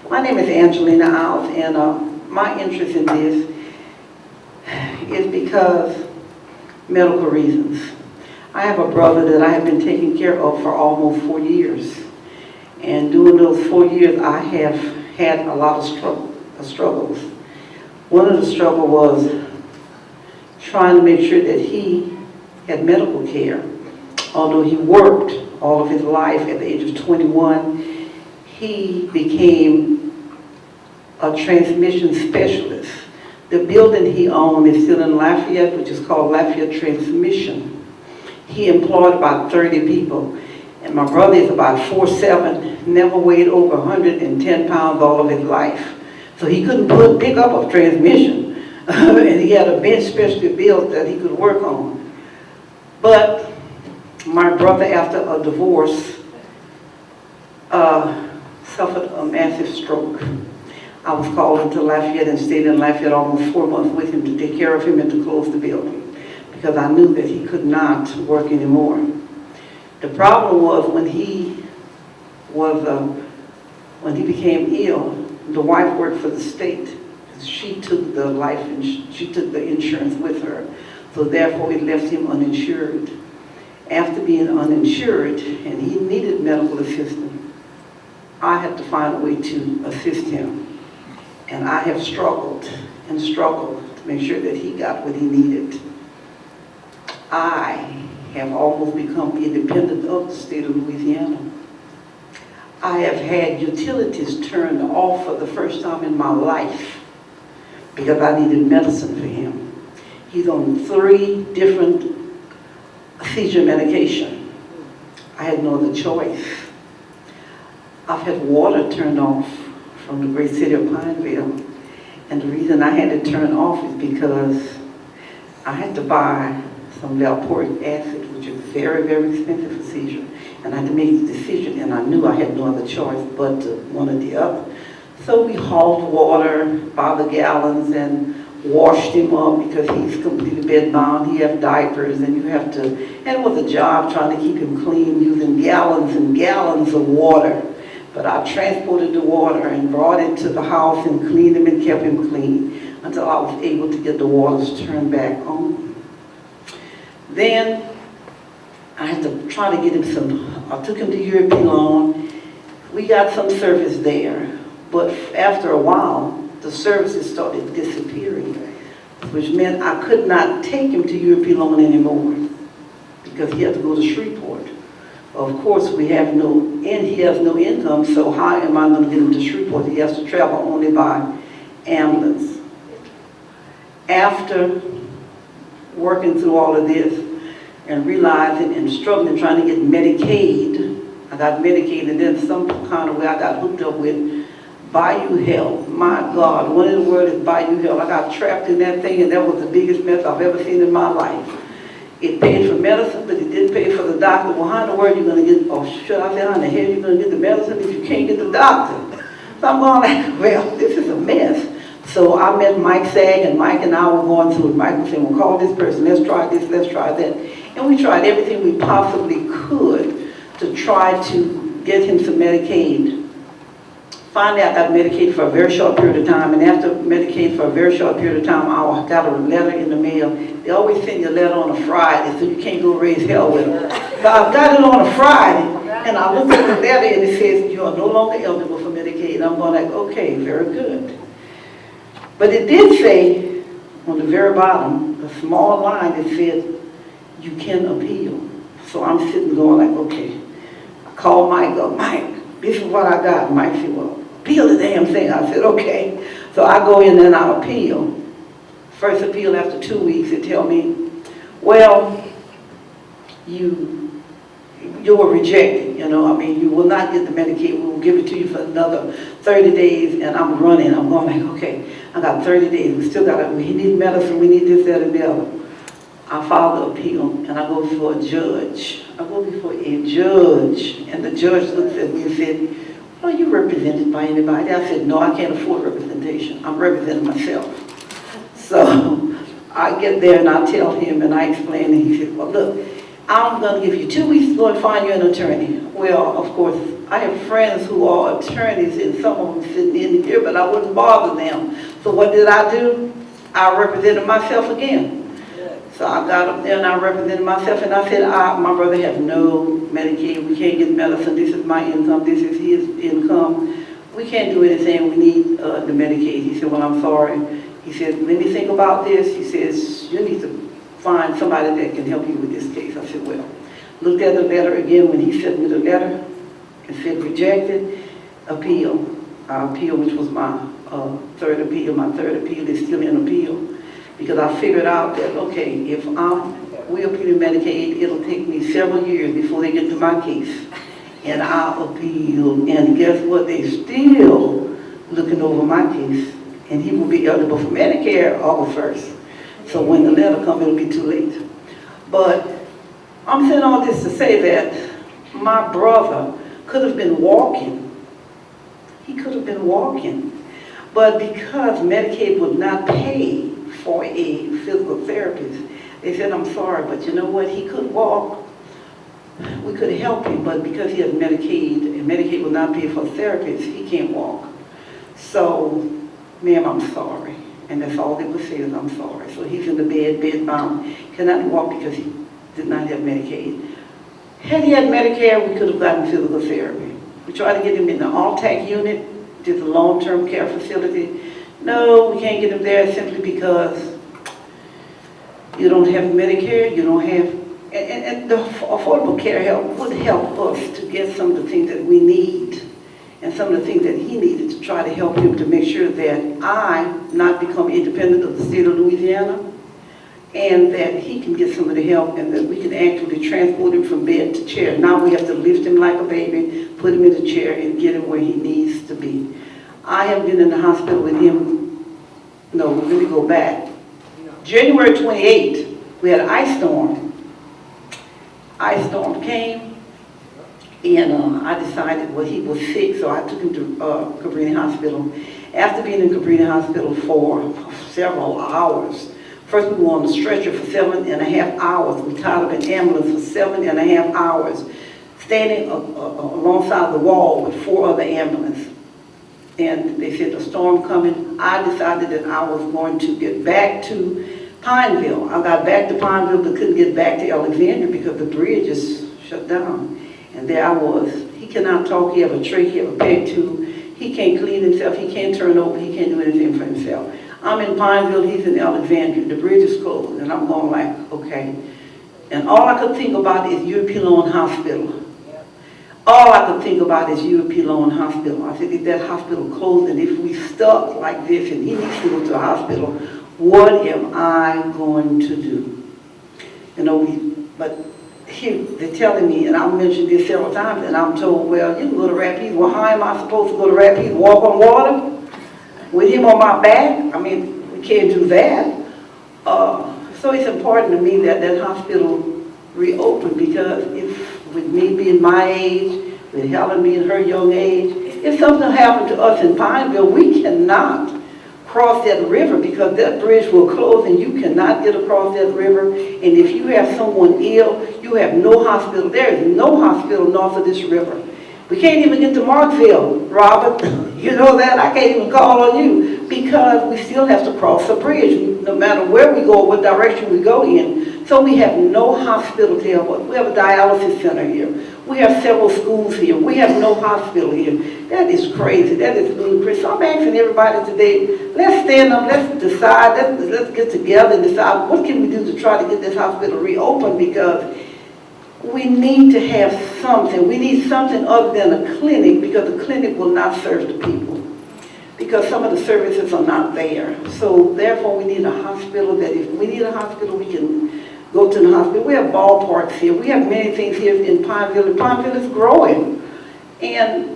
My name is Angelina Iles, and my interest in this is because medical reasons. I have a brother that I have been taking care of for almost 4 years. And during those 4 years, I have had a lot of struggles. One of the struggles was trying to make sure that he had medical care. Although he worked all of his life, at the age of 21, he became a transmission specialist. The building he owned is still in Lafayette, which is called Lafayette Transmission. He employed about 30 people. And my brother is about 4'7", never weighed over 110 pounds all of his life. So he couldn't pick up a transmission. And he had a bench specially built that he could work on. But my brother, after a divorce, suffered a massive stroke. I was called into Lafayette and stayed in Lafayette almost 4 months with him to take care of him and to close the building, because I knew that he could not work anymore. The problem was when he became ill, the wife worked for the state. She took the insurance with her, so therefore it left him uninsured. After being uninsured, and he needed medical assistance, I had to find a way to assist him. And I have struggled and struggled to make sure that he got what he needed. I have almost become independent of the state of Louisiana. I have had utilities turned off for the first time in my life because I needed medicine for him. He's on 3 different seizure medication. I had no other choice. I've had water turned off from the great city of Pineville. And the reason I had it turned off is because I had to buy some valproic acid, which is very, very expensive for seizure. And I had to make the decision, and I knew I had no other choice but one or the other. So we hauled water by the gallons and washed him up because he's completely bedbound. He has diapers, and you have to, and it was a job trying to keep him clean using gallons and gallons of water. But I transported the water and brought it to the house and cleaned him and kept him clean until I was able to get the waters turned back on. Then I had to try to get him I took him to Huey P. We got some service there, but after a while, the services started disappearing, which meant I could not take him to Huey P. anymore because he had to go to Shreveport. Of course, he has no income, so how am I going to get him to Shreveport? He has to travel only by ambulance. After working through all of this and realizing and struggling trying to get Medicaid, I got Medicaid, and then some kind of way I got hooked up with Bayou Health. My God, what in the world is Bayou Health? I got trapped in that thing, and that was the biggest mess I've ever seen in my life. It paid for medicine, but it didn't pay for the doctor. Well, how in the world are you going to get, or should I say, how in the hell are you going to get the medicine if you can't get the doctor? So I'm going like, well, this is a mess. So I met Mike Sag, and Mike and I were going through it. Mike was saying, well, call this person, let's try this, let's try that. And we tried everything we possibly could to try to get him some Medicaid. Finally, I got Medicaid for a very short period of time, and after Medicaid for a very short period of time, I got a letter in the mail. They always send you a letter on a Friday, so you can't go raise hell with them. So I got it on a Friday, and I looked at the letter, and it says, you are no longer eligible for Medicaid. I'm going like, okay, very good. But it did say, on the very bottom, a small line that said, you can appeal. So I'm sitting going like, okay. I called Mike up, Mike, this is what I got. Mike said, well, appeal the damn thing. I said, okay. So I go in and I appeal. First appeal after 2 weeks, they tell me, well, you were rejected, you know. I mean, you will not get the Medicaid. We will give it to you for another 30 days, and I'm running. I'm going like, okay, I got 30 days. We still got it. We need medicine. We need this, that, and the other. I filed the appeal, and I go before a judge. I go before a judge, and the judge looks at me and said, are you represented by anybody? I said, no, I can't afford representation. I'm representing myself. So I get there and I tell him and I explain, and he said, well, look, I'm going to give you 2 weeks to go and find you an attorney. Well, of course, I have friends who are attorneys, and some of them sitting in here, but I wouldn't bother them. So what did I do? I represented myself again. So I got up there and I represented myself, and I said, my brother has no Medicaid, we can't get medicine, this is my income, this is his income. We can't do anything, we need the Medicaid. He said, well, I'm sorry. He said, let me think about this. He says, you need to find somebody that can help you with this case. I said, well, looked at the letter again when he sent me the letter and said rejected, appeal. I appeal, which was my third appeal. My third appeal is still in appeal. Because I figured out that, okay, if we appeal Medicaid, it'll take me several years before they get to my case. And I'll appeal, and guess what? They're still looking over my case. And he will be eligible for Medicare August 1st. So when the letter comes, it'll be too late. But I'm saying all this to say that my brother could have been walking. He could have been walking. But because Medicaid would not pay for a physical therapist, they said, I'm sorry, but you know what, he could walk, we could help him, but because he has Medicaid, and Medicaid will not pay for a therapist, he can't walk. So, ma'am, I'm sorry. And that's all they would say is, I'm sorry. So he's in the bed bound, cannot walk because he did not have Medicaid. Had he had Medicare, we could have gotten physical therapy. We tried to get him in the all-tac unit, which is a long-term care facility. No, we can't get him there simply because you don't have Medicare, you don't have, and the Affordable Care Help would help us to get some of the things that we need and some of the things that he needed to try to help him to make sure that I not become independent of the state of Louisiana, and that he can get some of the help, and that we can actually transport him from bed to chair. Now we have to lift him like a baby, put him in the chair, and get him where he needs to be. I have been in the hospital with him, no, let me go back. January 28th, we had an ice storm. Ice storm came, and I decided, well, he was sick, so I took him to Cabrini Hospital. After being in Cabrini Hospital for several hours, first we were on the stretcher for 7.5 hours. We tied up an ambulance for 7.5 hours, standing alongside the wall with 4 other ambulances. And they said the storm coming. I decided that I was going to get back to Pineville. I got back to Pineville but couldn't get back to Alexandria because the bridge is shut down. And there I was. He cannot talk, he have a trach, he have a peg tube. He can't clean himself, he can't turn over, he can't do anything for himself. I'm in Pineville, he's in Alexandria. The bridge is closed, and I'm going like, okay. And all I could think about is Huey P Hospital. All I could think about is Huey P Hospital. I said, if that hospital closed, and if we stuck like this, and he needs to go to the hospital, what am I going to do? You know, but they're telling me, and I've mentioned this several times, and I'm told, well, you can go to Rapides. Well, how am I supposed to go to Rapides, walk on water with him on my back? I mean, we can't do that. So it's important to me that that hospital reopen, because if, with me being my age, with Helen being her young age, if something happened to us in Pineville, we cannot cross that river because that bridge will close and you cannot get across that river. And if you have someone ill, you have no hospital. There is no hospital north of this river. We can't even get to Marksville, Robert. You know that? I can't even call on you because we still have to cross the bridge no matter where we go or what direction we go in. So we have no hospital here. We have a dialysis center here. We have several schools here. We have no hospital here. That is crazy. That is ludicrous. So I'm asking everybody today, let's stand up, let's decide, let's get together and decide what can we do to try to get this hospital reopened, because we need to have something. We need something other than a clinic, because the clinic will not serve the people, because some of the services are not there. So therefore we need a hospital that if we need a hospital, we can go to the hospital. We have ballparks here. We have many things here in Pineville, and Pineville is growing. And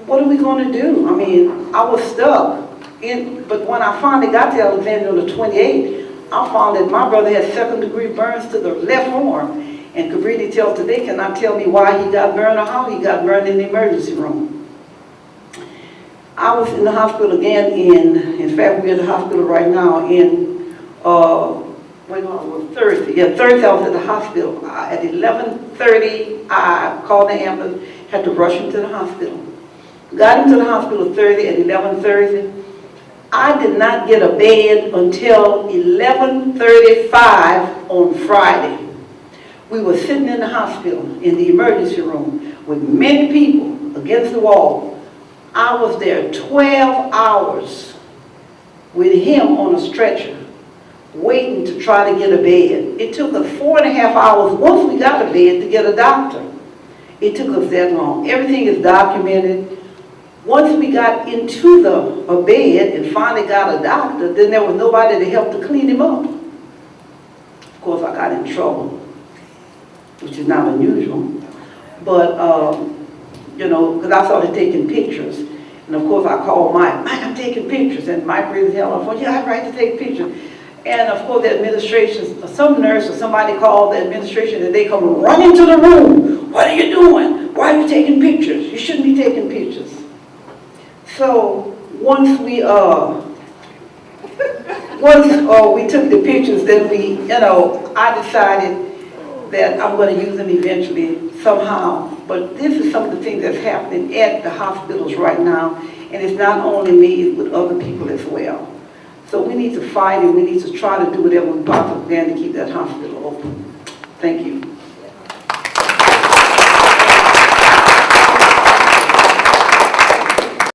what are we going to do? I mean, I was stuck. But when I finally got to Alexandria on the 28th, I found that my brother had second-degree burns to the left arm. And Cabrini tells today cannot tell me why he got burned or how he got burned in the emergency room. I was in the hospital again in fact, we're in the hospital right now Thursday. Yeah, Thursday I was at the hospital. At 11:30, I called the ambulance, had to rush him to the hospital. Got him to the hospital Thursday at 11:30. I did not get a bed until 11:35 on Friday. We were sitting in the hospital, in the emergency room, with many people against the wall. I was there 12 hours with him on a stretcher, waiting to try to get a bed. It took us 4.5 hours once we got a bed to get a doctor. It took us that long. Everything is documented. Once we got into a bed and finally got a doctor, then there was nobody to help to clean him up. Of course, I got in trouble, which is not unusual. But, you know, because I started taking pictures. And of course, I called Mike, I'm taking pictures. And Mike raised his hand on the phone, yeah, I have a right to take pictures. And of course, the administration, some nurse or somebody called the administration and they come running to the room. What are you doing? Why are you taking pictures? You shouldn't be taking pictures. So once we took the pictures, then I decided that I'm going to use them eventually somehow. But this is some of the things that's happening at the hospitals right now, and it's not only me, it's with other people as well. So we need to fight and we need to try to do whatever we possibly can to keep that hospital open. Thank you.